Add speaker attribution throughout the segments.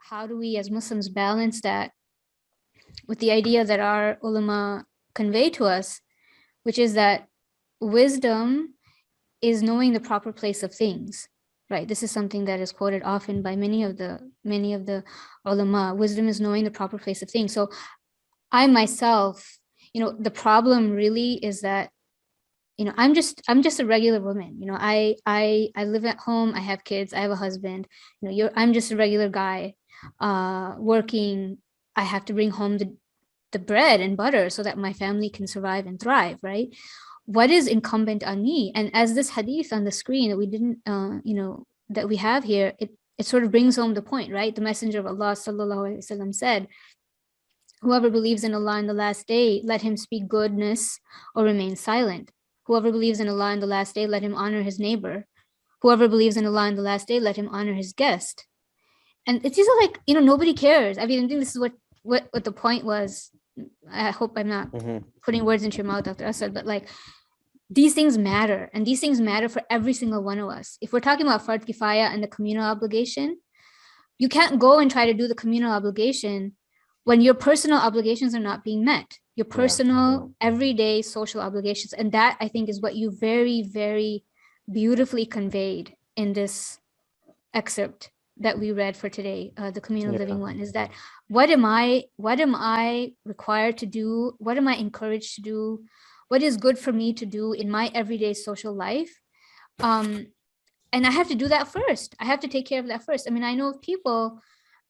Speaker 1: how do we as Muslims balance that with the idea that our ulama convey to us, which is that wisdom is knowing the proper place of things, right? This is something that is quoted often by many of the ulama. Wisdom is knowing the proper place of things. So I myself, the problem really is that, I'm just a regular woman. I live at home. I have kids. I have a husband. I'm just a regular guy, working. I have to bring home the bread and butter so that my family can survive and thrive, right? What is incumbent on me? And as this hadith on the screen that we didn't, that we have here, it sort of brings home the point, right? The Messenger of Allah sallallahu alaihi wasallam said, "Whoever believes in Allah in the last day, let him speak goodness or remain silent. Whoever believes in Allah in the last day, let him honor his neighbor. Whoever believes in Allah in the last day, let him honor his guest." And it's just like, nobody cares. I mean, I think this is what the point was. I hope I'm not putting words into your mouth, Dr. Asad, but like, these things matter, and these things matter for every single one of us. If we're talking about Fard Kifaya and the communal obligation, you can't go and try to do the communal obligation when your personal obligations are not being met, your personal, everyday social obligations. And that, I think, is what you very, very beautifully conveyed in this excerpt that we read for today, the communal living one, is that what am I required to do? What am I encouraged to do? What is good for me to do in my everyday social life? And I have to do that first. I have to take care of that first. I mean, I know of people,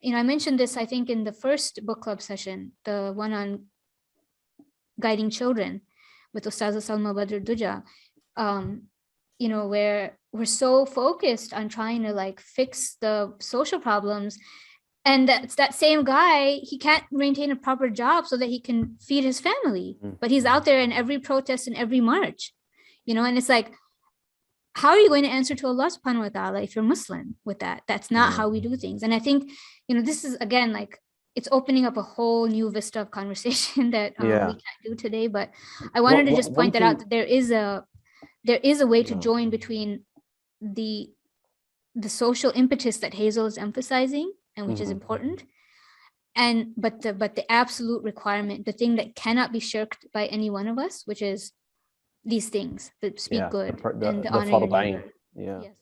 Speaker 1: I mentioned this, I think, in the first book club session, the one on guiding children with Ustaza Salma Badr Duja, where we're so focused on trying to like fix the social problems. And that's that same guy, he can't maintain a proper job so that he can feed his family, but he's out there in every protest and every march, and it's like, how are you going to answer to Allah subhanahu wa ta'ala if you're Muslim with that? That's not how we do things. And I think, this is, again, like, it's opening up a whole new vista of conversation that we can't do today. But I wanted to just point that out, that there is a way to join between the social impetus that Hazel is emphasizing, and which is important, but the absolute requirement, the thing that cannot be shirked by any one of us, which is these things that speak good and honor your neighbor.
Speaker 2: Yes.